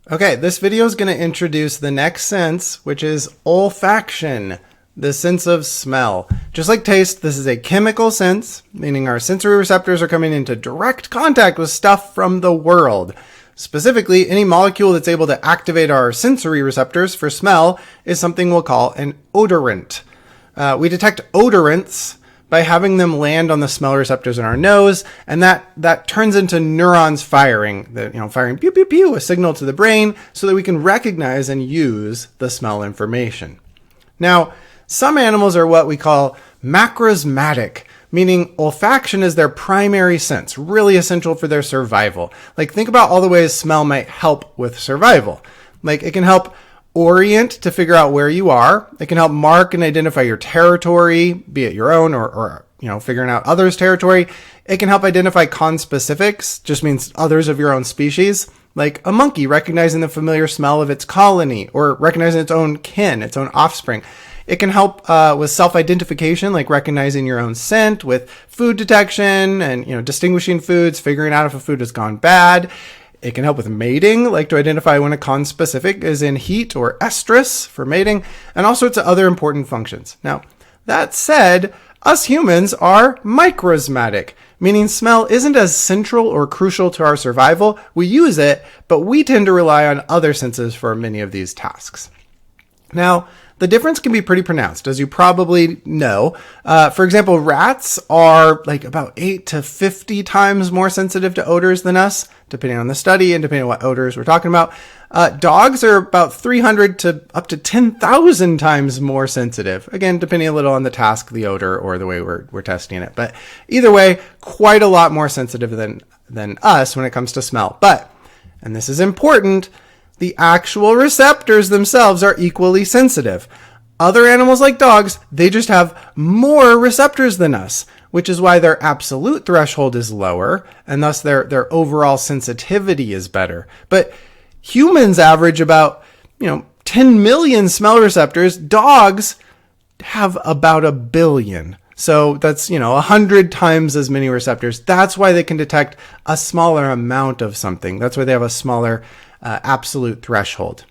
Okay, this video is going to introduce the next sense, which is olfaction, the sense of smell. Just like taste, this is a chemical sense, meaning our sensory receptors are coming into direct contact with stuff from the world. Specifically, any molecule that's able to activate our sensory receptors for smell is something we'll call an odorant. We detect odorants by having them land on the smell receptors in our nose, and that turns into neurons firing, firing pew pew pew, a signal to the brain so that we can recognize and use the smell information. Now, some animals are what we call macrosmatic, meaning olfaction is their primary sense, really essential for their survival. Like, think about all the ways smell might help with survival. Like, it can help orient to figure out where you are. It can help mark and identify your territory, be it your own or figuring out others' territory. It can help identify conspecifics, just means others of your own species, like a monkey recognizing the familiar smell of its colony or recognizing its own kin, its own offspring. It can help with self-identification, like recognizing your own scent, with food detection and distinguishing foods, figuring out if a food has gone bad. It can help with mating, like to identify when a conspecific is in heat or estrus for mating, and all sorts of other important functions. Now, that said, us humans are microsmatic, meaning smell isn't as central or crucial to our survival. We use it, but we tend to rely on other senses for many of these tasks. Now, the difference can be pretty pronounced, as you probably know. For example, rats are like about 8 to 50 times more sensitive to odors than us, depending on the study and depending on what odors we're talking about. Dogs are about 300 to up to 10,000 times more sensitive. Again, depending a little on the task, the odor, or the way we're testing it. But either way, quite a lot more sensitive than us when it comes to smell. But, and this is important, the actual receptors themselves are equally sensitive. Other animals like dogs, they just have more receptors than us, which is why their absolute threshold is lower, and thus their overall sensitivity is better. But humans average about, 10 million smell receptors. Dogs have about 1 billion. So that's, 100 times as many receptors. That's why they can detect a smaller amount of something. That's why they have a smaller absolute threshold.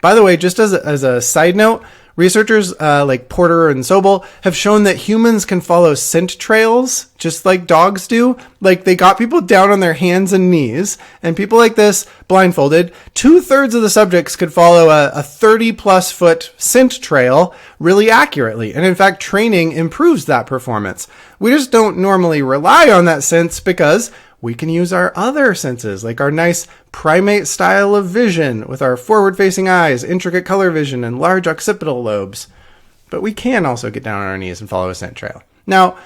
By the way, just as a side note, researchers like Porter and Sobel have shown that humans can follow scent trails just like dogs do. Like, they got people down on their hands and knees, and people like this, blindfolded, 2/3 of the subjects could follow a 30+ foot scent trail really accurately. And in fact, training improves that performance. We just don't normally rely on that sense because we can use our other senses, like our nice primate style of vision with our forward-facing eyes, intricate color vision, and large occipital lobes. But we can also get down on our knees and follow a scent trail. Now,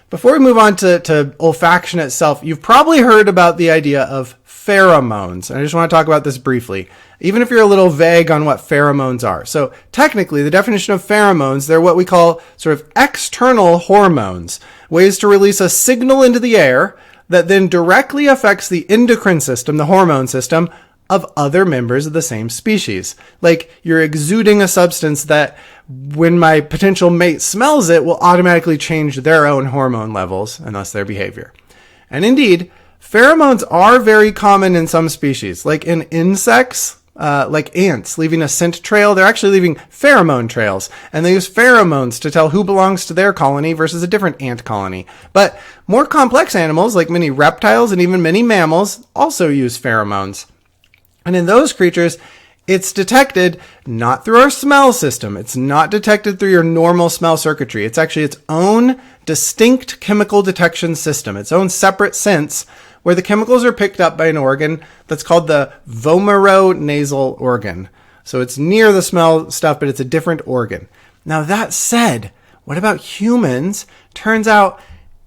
before we move on to olfaction itself, you've probably heard about the idea of pheromones. And I just want to talk about this briefly, even if you're a little vague on what pheromones are. So technically, the definition of pheromones, they're what we call sort of external hormones, ways to release a signal into the air that then directly affects the endocrine system, the hormone system, of other members of the same species. Like, you're exuding a substance that, when my potential mate smells it, will automatically change their own hormone levels and thus their behavior. And indeed, pheromones are very common in some species. Like in insects, like ants leaving a scent trail, they're actually leaving pheromone trails, and they use pheromones to tell who belongs to their colony versus a different ant colony. But more complex animals, like many reptiles and even many mammals, also use pheromones. And in those creatures, it's detected not through our smell system. It's not detected through your normal smell circuitry. It's actually its own distinct chemical detection system, its own separate sense, where the chemicals are picked up by an organ that's called the vomeronasal organ. So it's near the smell stuff, but it's a different organ. Now, that said, what about humans? Turns out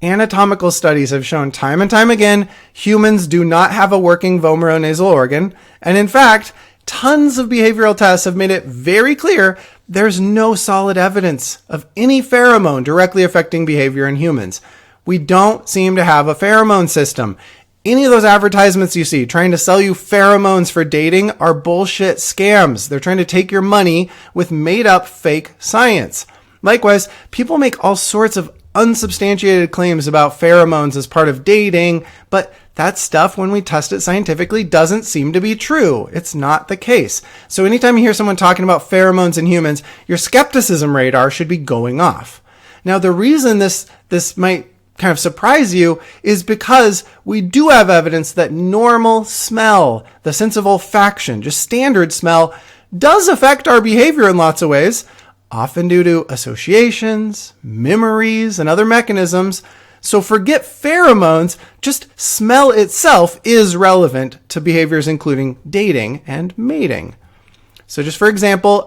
anatomical studies have shown time and time again, humans do not have a working vomeronasal organ. And in fact, tons of behavioral tests have made it very clear there's no solid evidence of any pheromone directly affecting behavior in humans. We don't seem to have a pheromone system. Any of those advertisements you see trying to sell you pheromones for dating are bullshit scams. They're trying to take your money with made-up fake science. Likewise, people make all sorts of unsubstantiated claims about pheromones as part of dating, but that stuff, when we test it scientifically, doesn't seem to be true. It's not the case. So anytime you hear someone talking about pheromones in humans, your skepticism radar should be going off. Now, the reason this might kind of surprise you is because we do have evidence that normal smell, the sense of olfaction, just standard smell, does affect our behavior in lots of ways, often due to associations, memories, and other mechanisms. So forget pheromones, just smell itself is relevant to behaviors including dating and mating. So just for example,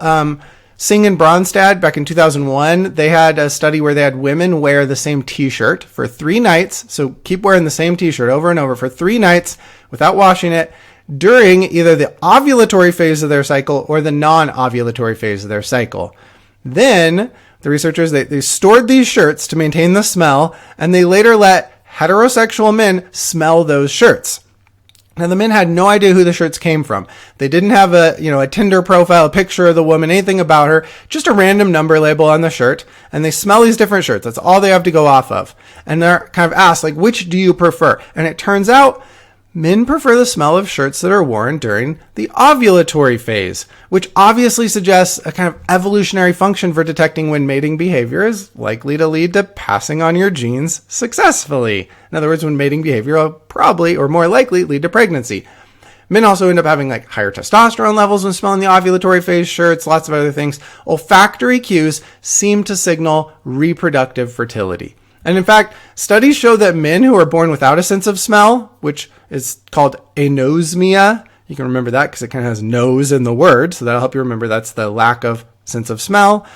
Singh and Bronstad, back in 2001, they had a study where they had women wear the same t-shirt for 3 nights. So keep wearing the same t-shirt over and over for 3 nights without washing it during either the ovulatory phase of their cycle or the non-ovulatory phase of their cycle. Then the researchers, they stored these shirts to maintain the smell, and they later let heterosexual men smell those shirts. Now, the men had no idea who the shirts came from. They didn't have a Tinder profile, a picture of the woman, anything about her, just a random number label on the shirt. And they smell these different shirts. That's all they have to go off of. And they're kind of asked, like, which do you prefer? And it turns out men prefer the smell of shirts that are worn during the ovulatory phase, which obviously suggests a kind of evolutionary function for detecting when mating behavior is likely to lead to passing on your genes successfully. In other words, when mating behavior will probably, or more likely, lead to pregnancy. Men also end up having like higher testosterone levels when smelling the ovulatory phase shirts, lots of other things. Olfactory cues seem to signal reproductive fertility. And in fact, studies show that men who are born without a sense of smell, which is called anosmia, you can remember that because it kind of has nose in the word, so that'll help you remember that's the lack of sense of smell.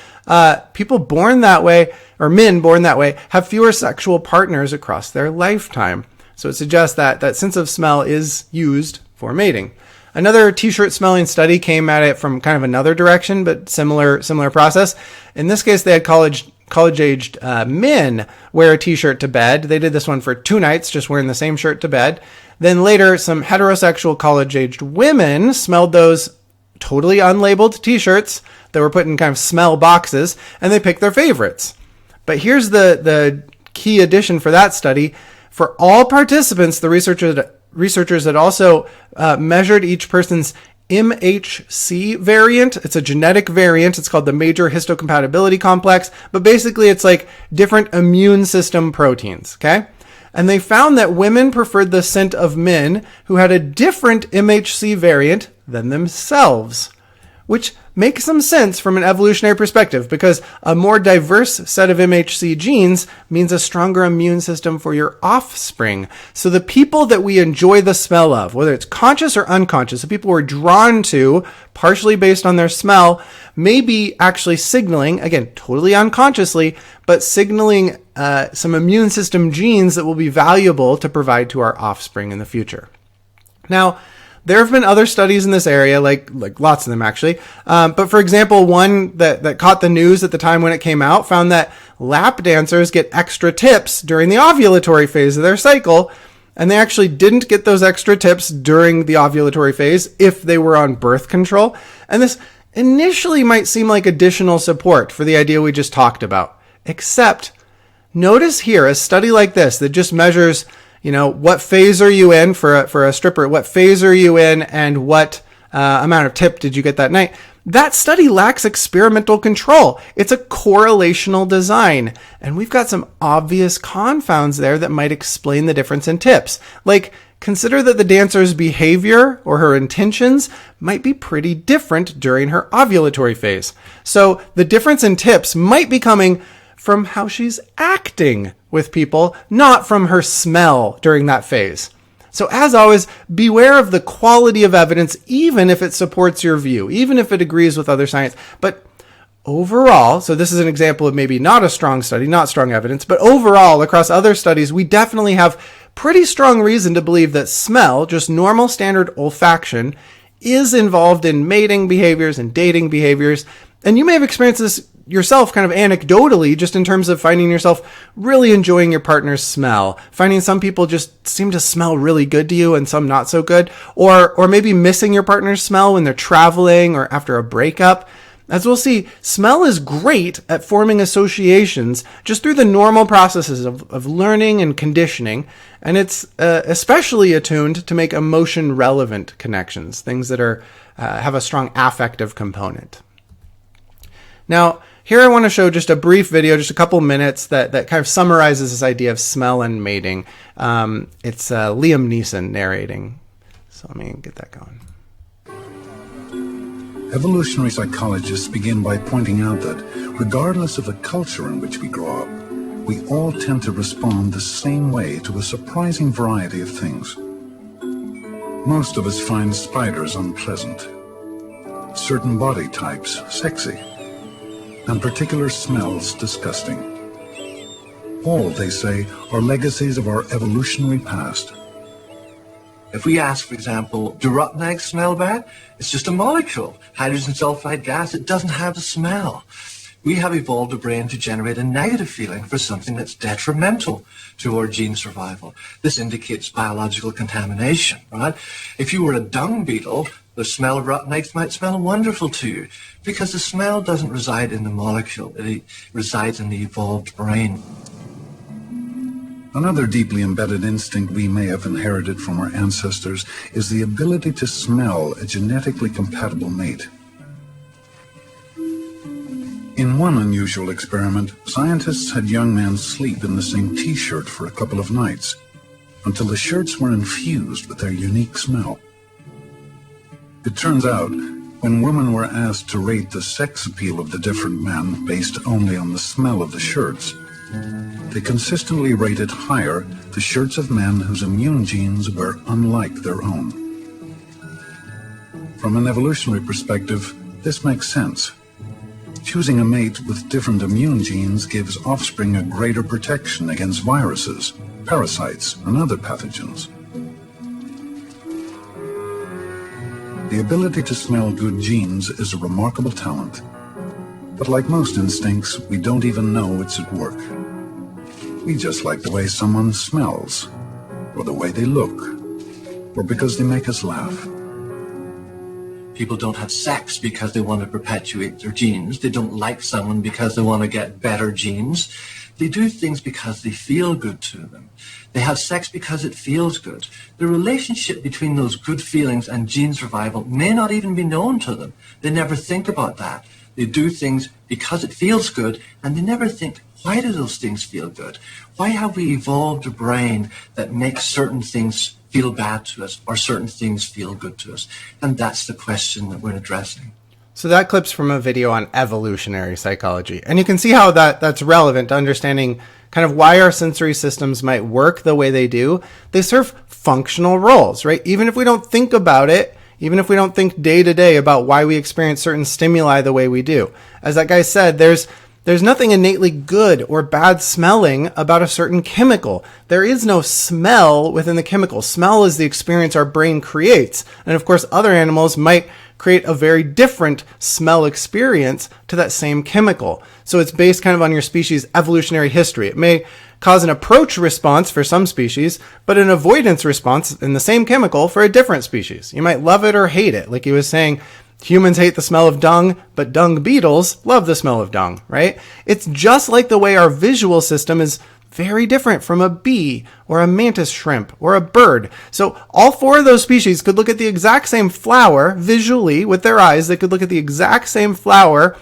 People born that way, or men born that way, have fewer sexual partners across their lifetime. So it suggests that that sense of smell is used for mating. Another t-shirt smelling study came at it from kind of another direction, but similar process. In this case, they had college-aged men wear a t-shirt to bed. They did this one for 2 nights, just wearing the same shirt to bed. Then later, some heterosexual college-aged women smelled those totally unlabeled t-shirts that were put in kind of smell boxes, and they picked their favorites. But here's the key addition for that study. For all participants, the researchers had also measured each person's MHC variant. It's a genetic variant. It's called the major histocompatibility complex. But basically, it's like different immune system proteins, okay? And they found that women preferred the scent of men who had a different MHC variant than themselves, which makes some sense from an evolutionary perspective because a more diverse set of MHC genes means a stronger immune system for your offspring. So the people that we enjoy the smell of, whether it's conscious or unconscious, the people we're drawn to, partially based on their smell, may be actually signaling, again, totally unconsciously, but signaling some immune system genes that will be valuable to provide to our offspring in the future. Now, there have been other studies in this area, like lots of them actually. But for example, one that caught the news at the time when it came out found that lap dancers get extra tips during the ovulatory phase of their cycle. And they actually didn't get those extra tips during the ovulatory phase if they were on birth control. And this initially might seem like additional support for the idea we just talked about. Except, notice here, a study like this that just measures what phase are you in for a stripper? What phase are you in and what amount of tip did you get that night? That study lacks experimental control. It's a correlational design. And we've got some obvious confounds there that might explain the difference in tips. Like, consider that the dancer's behavior or her intentions might be pretty different during her ovulatory phase. So the difference in tips might be coming from how she's acting with people, not from her smell during that phase. So as always, beware of the quality of evidence, even if it supports your view, even if it agrees with other science. But overall, so this is an example of maybe not a strong study, not strong evidence, but overall, across other studies, we definitely have pretty strong reason to believe that smell, just normal standard olfaction, is involved in mating behaviors and dating behaviors. And you may have experienced this yourself kind of anecdotally, just in terms of finding yourself really enjoying your partner's smell, finding some people just seem to smell really good to you and some not so good, or maybe missing your partner's smell when they're traveling or after a breakup. As we'll see, smell is great at forming associations just through the normal processes of learning and conditioning, and it's especially attuned to make emotion-relevant connections, things that are have a strong affective component. Now, here I want to show just a brief video, just a couple minutes, that kind of summarizes this idea of smell and mating. It's Liam Neeson narrating. So let me get that going. Evolutionary psychologists begin by pointing out that, regardless of the culture in which we grow up, we all tend to respond the same way to a surprising variety of things. Most of us find spiders unpleasant, certain body types sexy, and particular smells disgusting. All, they say, are legacies of our evolutionary past. If we ask, for example, do rotten eggs smell bad? It's just a molecule, hydrogen sulfide gas. It doesn't have a smell. We have evolved a brain to generate a negative feeling for something that's detrimental to our gene survival. This indicates biological contamination, right? If you were a dung beetle, the smell of rotten eggs might smell wonderful to you because the smell doesn't reside in the molecule. It resides in the evolved brain. Another deeply embedded instinct we may have inherited from our ancestors is the ability to smell a genetically compatible mate. In one unusual experiment, scientists had young men sleep in the same t-shirt for a couple of nights, until the shirts were infused with their unique smell. It turns out, when women were asked to rate the sex appeal of the different men based only on the smell of the shirts, they consistently rated higher the shirts of men whose immune genes were unlike their own. From an evolutionary perspective, this makes sense. Choosing a mate with different immune genes gives offspring a greater protection against viruses, parasites, and other pathogens. The ability to smell good genes is a remarkable talent. But like most instincts, we don't even know it's at work. We just like the way someone smells, or the way they look, or because they make us laugh. People don't have sex because they want to perpetuate their genes. They don't like someone because they want to get better genes. They do things because they feel good to them. They have sex because it feels good. The relationship between those good feelings and gene survival may not even be known to them. They never think about that. They do things because it feels good, and they never think, why do those things feel good? Why have we evolved a brain that makes certain things feel bad to us or certain things feel good to us? And that's the question that we're addressing. So that clip's from a video on evolutionary psychology. And you can see how that's relevant to understanding kind of why our sensory systems might work the way they do. They serve functional roles, right? Even if we don't think about it, even if we don't think day to day about why we experience certain stimuli the way we do. As that guy said, there's nothing innately good or bad smelling about a certain chemical. There is no smell within the chemical. Smell is the experience our brain creates. And of course, other animals might create a very different smell experience to that same chemical. So it's based kind of on your species' evolutionary history. It may cause an approach response for some species, but an avoidance response in the same chemical for a different species. You might love it or hate it. Like he was saying, humans hate the smell of dung, but dung beetles love the smell of dung, right? It's just like the way our visual system is very different from a bee or a mantis shrimp or a bird. So all four of those species could look at the exact same flower visually with their eyes. They could look at the exact same flower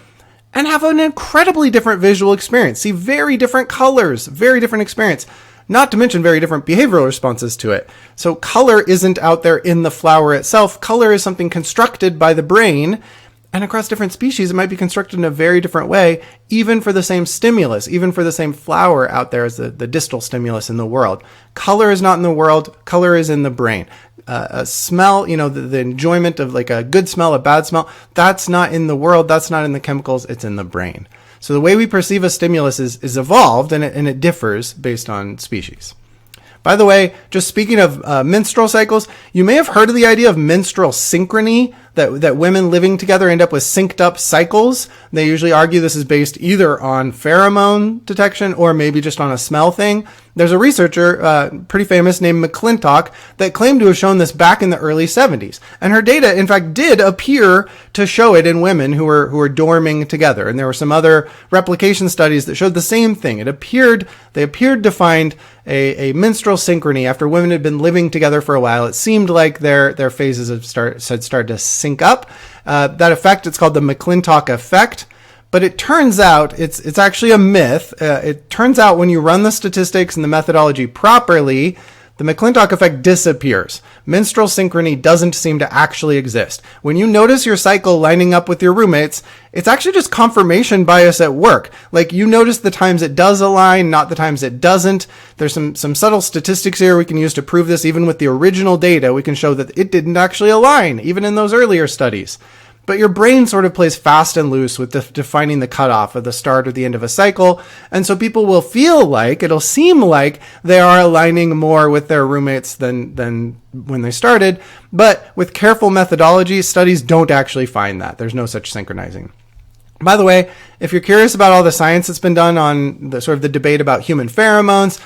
and have an incredibly different visual experience. See very different colors, very different experience. Not to mention very different behavioral responses to it. So color isn't out there in the flower itself. Color is something constructed by the brain. And across different species, it might be constructed in a very different way, even for the same stimulus, even for the same flower out there as the distal stimulus in the world. Color is not in the world. Color is in the brain. A smell, the enjoyment of like a good smell, a bad smell, that's not in the world. That's not in the chemicals. It's in the brain. So the way we perceive a stimulus is evolved, and it differs based on species. By the way, just speaking of menstrual cycles, you may have heard of the idea of menstrual synchrony, that women living together end up with synced up cycles. They usually argue this is based either on pheromone detection or maybe just on a smell thing. There's a researcher, pretty famous, named McClintock, that claimed to have shown this back in the early 70s. And her data, in fact, did appear to show it in women who were dorming together. And there were some other replication studies that showed the same thing. They appeared to find a menstrual synchrony after women had been living together for a while. It seemed like their phases had started to sync up. That effect, it's called the McClintock effect. But it turns out it's actually a myth. It turns out when you run the statistics and the methodology properly, the McClintock effect disappears. Menstrual synchrony doesn't seem to actually exist. When you notice your cycle lining up with your roommates, it's actually just confirmation bias at work. Like, you notice the times it does align, not the times it doesn't. There's some subtle statistics here we can use to prove this. Even with the original data, we can show that it didn't actually align, even in those earlier studies. But your brain sort of plays fast and loose with defining the cutoff of the start or the end of a cycle. And so people will it'll seem like they are aligning more with their roommates than when they started. But with careful methodology, studies don't actually find that. There's no such synchronizing. By the way, if you're curious about all the science that's been done on the sort of the debate about human pheromones,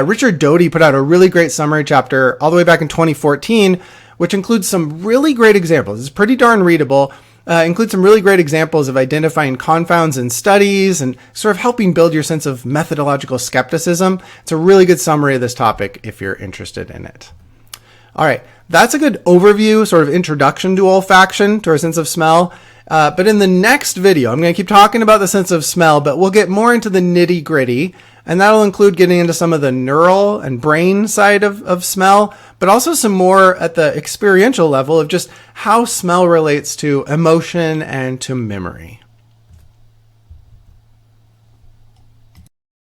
Richard Doty put out a really great summary chapter all the way back in 2014, which includes some really great examples. It's pretty darn readable. Includes some really great examples of identifying confounds in studies and sort of helping build your sense of methodological skepticism. It's a really good summary of this topic if you're interested in it. All right, that's a good overview, sort of introduction to olfaction, to our sense of smell. But in the next video, I'm going to keep talking about the sense of smell, but we'll get more into the nitty gritty. And that'll include getting into some of the neural and brain side of smell, but also some more at the experiential level of just how smell relates to emotion and to memory.